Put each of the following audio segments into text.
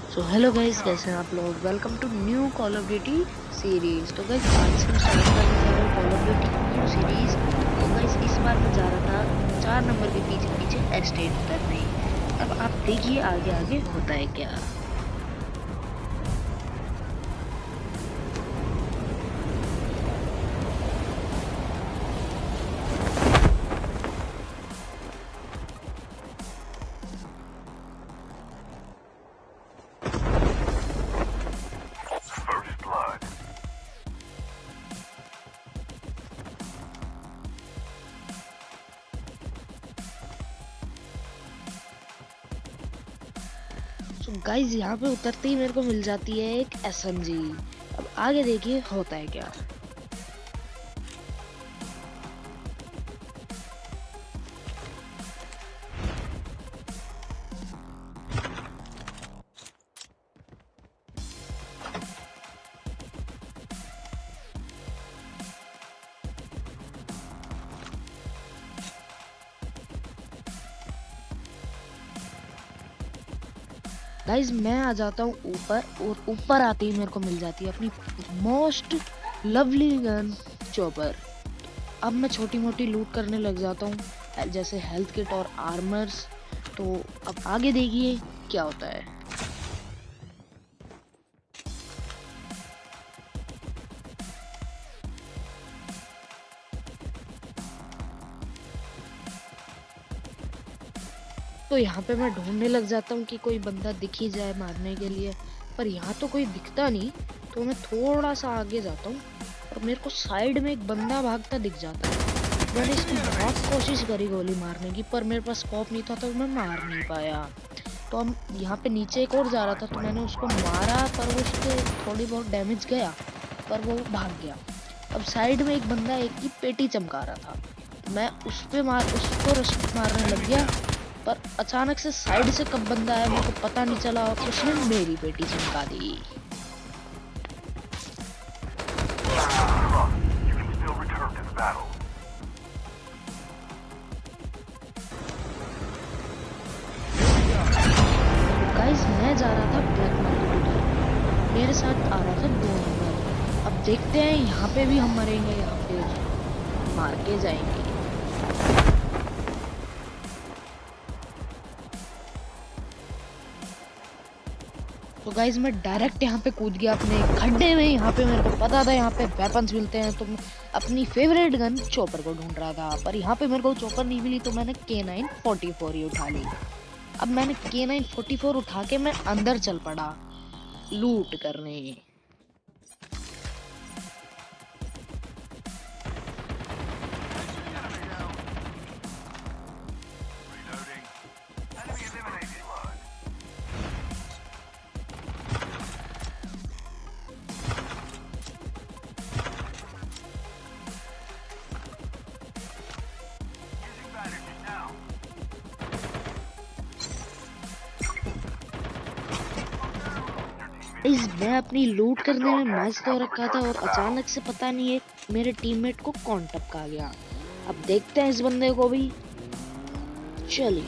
So hello guys, कैसे हैं आप लोग। Welcome to new call of duty series. तो गाइस आज से हम स्टार्ट करने जा रहे हैं call of duty new series. तो गाइस इस बार मैं जा रहा था 4 नंबर के पीछे पीछे एस्टेट करने। अब आप देखिए आगे आगे होता है क्या। तो गाइस यहाँ पे उतरते ही मेरे को मिल जाती है एक एसएमजी। अब आगे देखिए होता है क्या। गाइज मैं आ जाता हूँ ऊपर, और ऊपर आते ही मेरे को मिल जाती है अपनी मोस्ट लवली गन चॉपर। अब मैं छोटी मोटी लूट करने लग जाता हूँ, जैसे हेल्थ किट और आर्मर्स। तो अब आगे देखिए क्या होता है। तो यहाँ पे मैं ढूंढने लग जाता हूँ कि कोई बंदा दिख ही जाए मारने के लिए, पर यहाँ तो कोई दिखता नहीं। तो मैं थोड़ा सा आगे जाता हूँ और मेरे को साइड में एक बंदा भागता दिख जाता है। मैंने इसकी बहुत कोशिश करी गोली मारने की, पर मेरे पास स्कोप नहीं था तो मैं मार नहीं पाया। तो हम यहाँ पे नीचे एक और जा रहा था, तो मैंने उसको मारा, पर वो उसके थोड़ी बहुत डैमेज गया, पर वो भाग गया। अब साइड में एक बंदा एक की पेटी चमका रहा था, मैं उसको मारने लग गया। पर अचानक से साइड से कब बंदा आया मेरे को पता नहीं चला, और उसने मेरी पेटी चमका दी। गाइस मैं जा रहा था ब्लैक मार्केट उधर, मेरे साथ आ रहा था 2 नंबर। अब देखते हैं यहाँ पे भी हम मरेंगे या फिर मार के जाएंगे। तो गाइज मैं डायरेक्ट यहाँ पे कूद गया अपने खड्डे में। यहाँ पे मेरे को पता था यहाँ पे वेपन्स मिलते हैं, तो मैं अपनी फेवरेट गन चॉपर को ढूंढ रहा था, पर यहाँ पे मेरे को चॉपर नहीं मिली, तो मैंने K944 ही उठा ली। अब मैंने K944 उठा के मैं अंदर चल पड़ा लूट करने। मैं अपनी लूट करने में मस्त हो रखा था, और अचानक से पता नहीं एक मेरे टीममेट को कौन टपका गया। अब देखते हैं इस बंदे को भी। चलिए,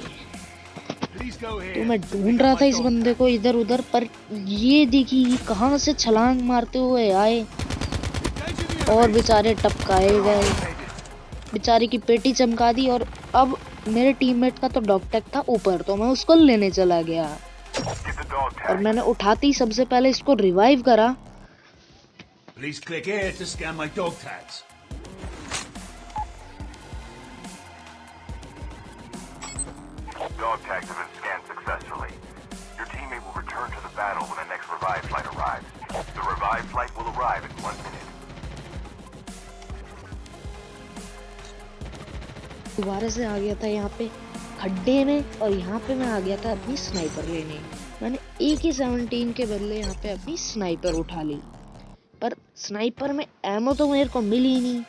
तो मैं ढूंढ रहा था इस बंदे को इधर उधर, पर ये देखिए कहां से छलांग मारते हुए आए और बेचारे टपकाए गए। बेचारे की पेटी चमका दी, और अब मेरे टीममेट का तो डॉग था ऊपर, तो मैं उसको लेने चला गया। और मैंने उठाते ही सबसे पहले इसको रिवाइव करा। Please click here to scan my dog tags. Dog tags have been scanned successfully. Your teammate will return to the battle when the next revive flight arrives. The revive flight will arrive in 1 minute. दोबारा से आ गया था यहाँ पे खड्डे में, और यहाँ पे मैं आ गया था अपनी स्नाइपर लेने। मैंने AK-17 के बदले यहाँ पे अपनी स्नाइपर उठा ली, पर स्नाइपर में एमो तो मेरे को मिली ही नहीं।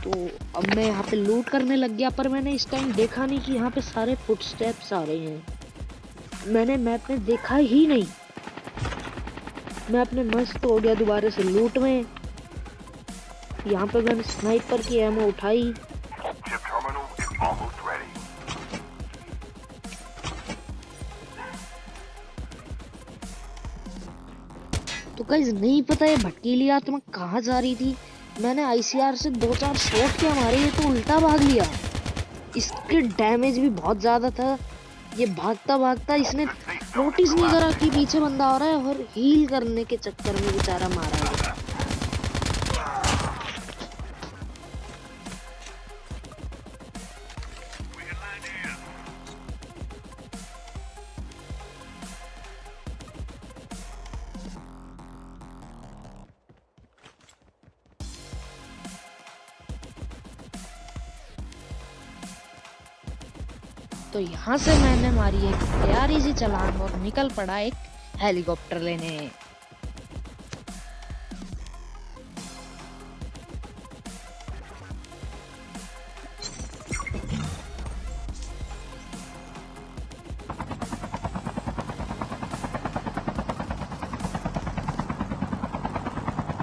तो अब मैं यहाँ पे लूट करने लग गया, पर मैंने इस टाइम देखा नहीं कि यहाँ पे सारे फुटस्टेप्स आ रहे हैं। मैंने मैप में देखा ही नहीं। मैं अपने मस्त हो गया दोबारा से लूट में। यहाँ पे मैंने स्नाइपर की एमो उठाई। Chip terminal is almost ready. तो गाइस नहीं पता ये भटकीली आत्मा कहाँ जा रही थी। मैंने आईसीआर से 2-4 शॉट क्या मारे, ये तो उल्टा भाग लिया। इसके डैमेज भी बहुत ज्यादा था। ये भागता भागता इसने नोटिस नहीं करा कि पीछे बंदा आ रहा है और हील करने के चक्कर में बेचारा मारा गया। तो यहाँ से मैंने मारी एक प्यारी सी छलांग और निकल पड़ा एक हेलीकॉप्टर लेने।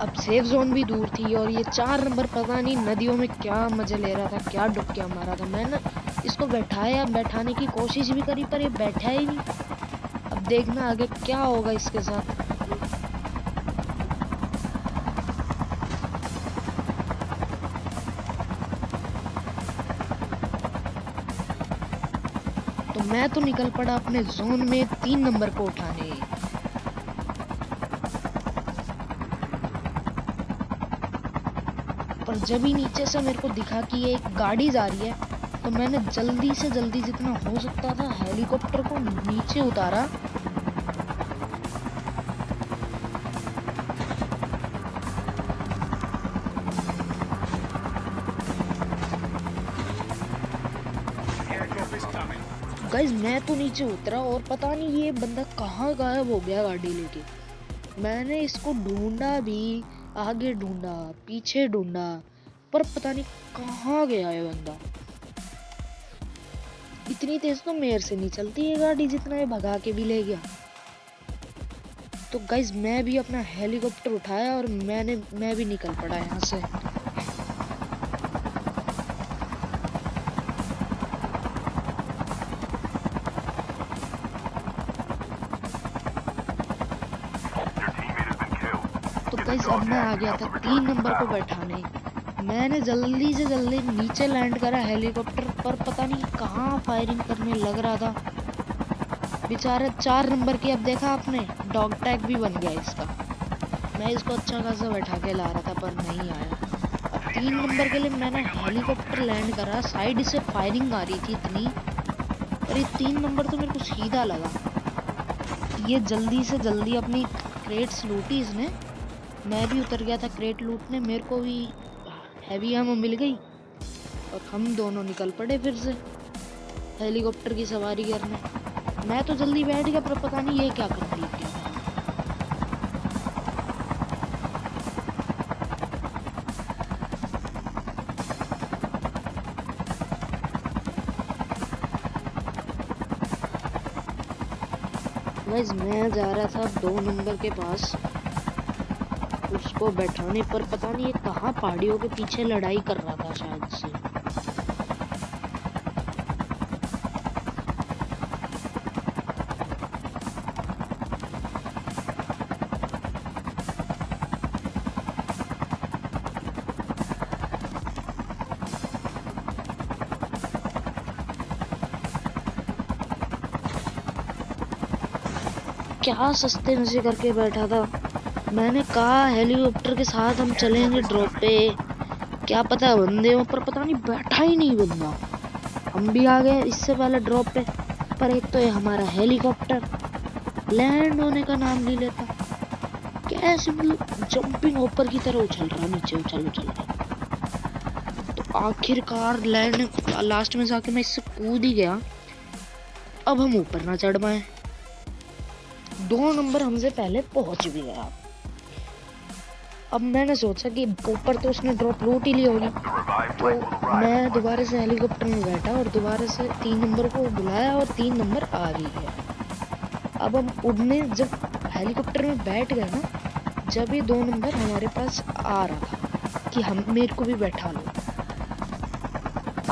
अब सेफ जोन भी दूर थी और ये 4 नंबर पता नहीं नदियों में क्या मजे ले रहा था, क्या डुबकियां मारा था। मैंने इसको बैठाने की कोशिश भी करी पर ये बैठा ही नहीं। अब देखना आगे क्या होगा इसके साथ। तो मैं तो निकल पड़ा अपने जोन में 3 नंबर को उठाने। पर जब ही नीचे से मेरे को दिखा कि ये एक गाड़ी जा रही है तो मैंने जल्दी से जल्दी जितना हो सकता था हेलीकॉप्टर को नीचे उतारा। गाइस मैं तो नीचे उतरा और पता नहीं ये बंदा कहाँ गायब हो गया गाड़ी लेके। मैंने इसको ढूंढा भी, आगे ढूंढा, पीछे ढूंढा, पर पता नहीं कहाँ गया ये बंदा। इतनी तेज तो मेरे से नहीं चलती ये गाड़ी जितना ये भगा के भी ले गया। तो गाइस मैं भी अपना हेलीकॉप्टर उठाया और मैं भी निकल पड़ा यहाँ से। तो गाइस अब मैं आ गया था 3 नंबर को बैठाने। मैंने जल्दी से जल्दी नीचे लैंड करा हेलीकॉप्टर पर पता नहीं कहाँ फायरिंग करने लग रहा था बेचारा। 4 नंबर की अब देखा आपने डॉग टैग भी बन गया इसका। मैं इसको अच्छा खासा बैठा के ला रहा था पर नहीं आया। अब 3 नंबर के लिए मैंने हेलीकॉप्टर लैंड करा, साइड से फायरिंग आ रही थी इतनी, पर ये 3 नंबर तो मेरे को सीधा लगा। ये जल्दी से जल्दी अपनी क्रेट्स लूटी इसने। मैं भी उतर गया था क्रेट लूटने, मेरे को भी हैवी एमो मिल गई और हम दोनों निकल पड़े फिर से हेलीकॉप्टर की सवारी करने। मैं तो जल्दी बैठ गया पर पता नहीं ये क्या कर रही है। गाइस मैं जा रहा था 2 नंबर के पास उसको बैठाने, पर पता नहीं ये कहाँ पहाड़ियों के पीछे लड़ाई कर रहा था शायद से। क्या सस्ते नशे करके बैठा था। मैंने कहा हेलीकॉप्टर के साथ हम चलेंगे ड्रॉप पे, क्या पता बंदे हो, पर पता नहीं बैठा ही नहीं बंदा। हम भी आ गए इससे पहले ड्रॉप पे, पर एक तो ये हमारा हेलीकॉप्टर लैंड होने का नाम नहीं लेता। कैसे मतलब जंपिंग ऊपर की तरह उछल रहा, नीचे उछल रहा। तो आखिरकार लैंड लास्ट में जाके मैं इससे कूद ही गया। अब हम ऊपर ना चढ़ पाए। 2 नंबर हमसे पहले पहुंच भी गया। अब मैंने सोचा कि ऊपर तो उसने ड्रॉप लूट ही ली होगी, तो मैं दोबारा से हेलीकॉप्टर में बैठा और दोबारा से 3 नंबर को बुलाया और 3 नंबर आ भी गया। अब हम उड़ने जब हेलीकॉप्टर में बैठ गए ना, जब ये 2 नंबर हमारे पास आ रहा था कि हम मेरे को भी बैठा लो।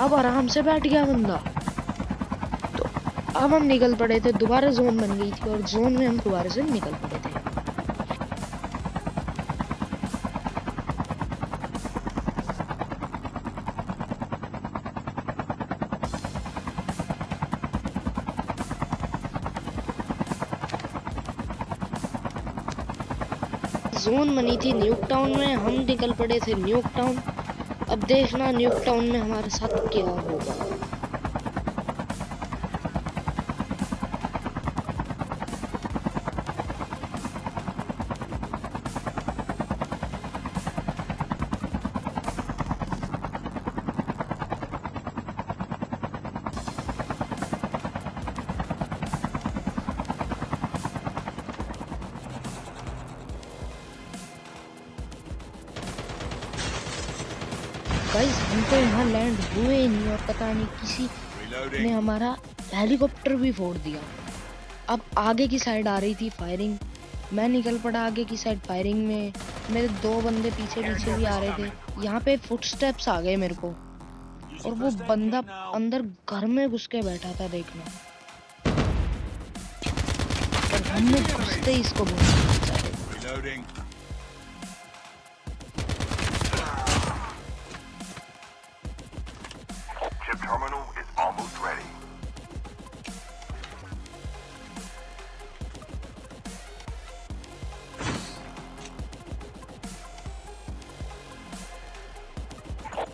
अब आराम से बैठ गया बंदा। तो अब हम निकल पड़े थे, दोबारा जोन बन गई थी और जोन में हम दोबारा से निकल पड़े थे। जोन बनी थी न्यूक टाउन में, हम निकल पड़े थे न्यूक टाउन। अब देखना न्यूक टाउन में हमारे साथ क्या होगा। गाइस हम तो यहाँ लैंड हुए ही नहीं और पता नहीं किसी ने हमारा हेलीकॉप्टर भी फोड़ दिया। अब आगे की साइड आ रही थी फायरिंग, मैं निकल पड़ा आगे की साइड फायरिंग में। मेरे दो बंदे पीछे पीछे भी आ रहे थे। यहाँ पे फुटस्टेप्स आ गए मेरे को और वो बंदा अंदर घर में घुस के बैठा था देखना, और हमने घुसते ही इसको Reloading. Chip terminal is almost ready.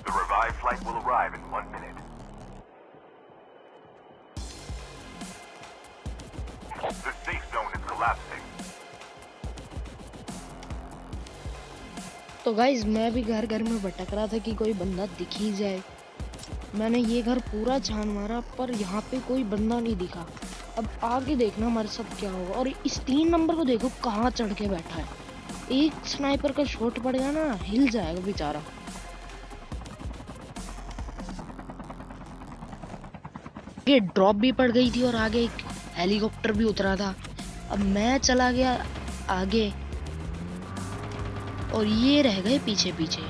The revived flight will arrive in 1 minute. The safe zone is collapsing. तो गाइज मैं भी घर घर में भटक रहा था कि कोई बंदा दिख ही जाए। मैंने ये घर पूरा छान मारा पर यहाँ पे कोई बंदा नहीं दिखा। अब आगे देखना हमारे साथ क्या होगा। और इस 3 नंबर को देखो कहाँ चढ़ के बैठा है। एक स्नाइपर का शॉट पड़ गया ना, हिल जाएगा बेचारा। ये ड्रॉप भी पड़ गई थी और आगे एक हेलीकॉप्टर भी उतरा था। अब मैं चला गया आगे और ये रह गए पीछे पीछे।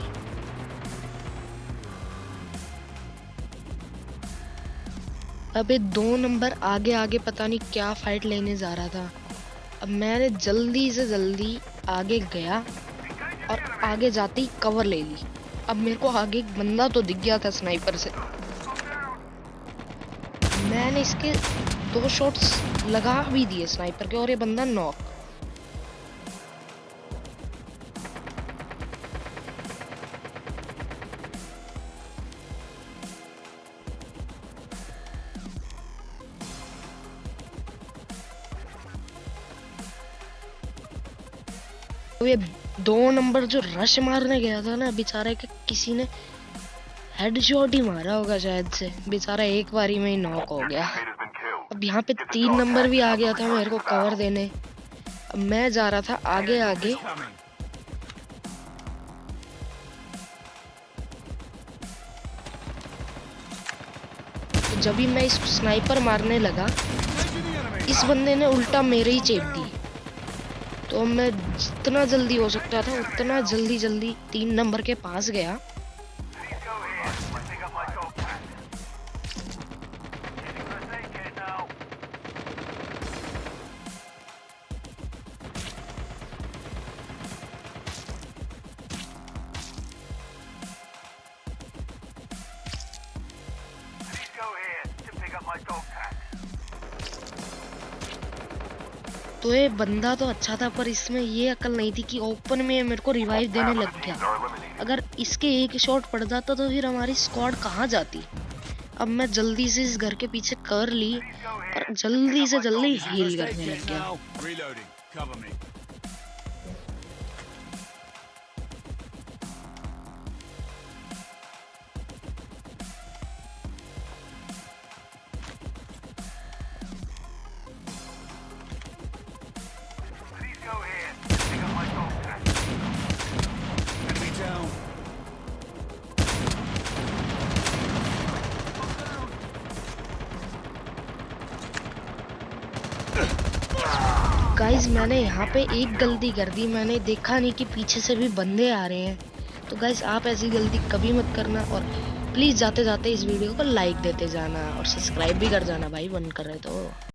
अब ये 2 नंबर आगे आगे पता नहीं क्या फाइट लेने जा रहा था। अब मैंने जल्दी से जल्दी आगे गया और आगे जाते ही कवर ले ली। अब मेरे को आगे एक बंदा तो दिख गया था स्नाइपर से। मैंने इसके 2 शॉट्स लगा भी दिए स्नाइपर के और ये बंदा नॉक। तो ये 2 नंबर जो रश मारने गया था ना, बेचारे के किसी ने हेडशॉट ही मारा होगा शायद से, बेचारा एक बारी में ही नॉक हो गया। Teammate has been killed. अब यहाँ पे 3 नंबर भी आ गया था मेरे को कवर देने। अब मैं जा रहा था आगे आगे। Coming. तो जब भी मैं इसको स्नाइपर मारने लगा, इस बंदे ने उल्टा मेरे ही चेप दी। तो मैं जितना जल्दी हो सकता था उतना जल्दी 3 नंबर के पास गया। Please go ahead. Let's pick up my gold pack. Heading for a safe gate now. Please go ahead to pick up my gold pack. तो ये बंदा तो अच्छा था पर इसमें ये अकल नहीं थी कि ओपन में मेरे को रिवाइव देने लग गया। Are eliminated. अगर इसके एक शॉट पड़ जाता तो फिर हमारी स्क्वाड कहाँ जाती। अब मैं जल्दी से इस घर के पीछे कर ली और जल्दी से जल्दी हील करने लग गया। Now. Reloading. Cover me. Please go ahead to pick up my gold pack. Enemy down. Guys मैंने यहाँ पे एक गलती कर दी, मैंने देखा नहीं कि पीछे से भी बंदे आ रहे हैं। तो गाइज आप ऐसी गलती कभी मत करना और प्लीज़ जाते जाते इस वीडियो को लाइक देते जाना और सब्सक्राइब भी कर जाना भाई, बंद कर रहे तो।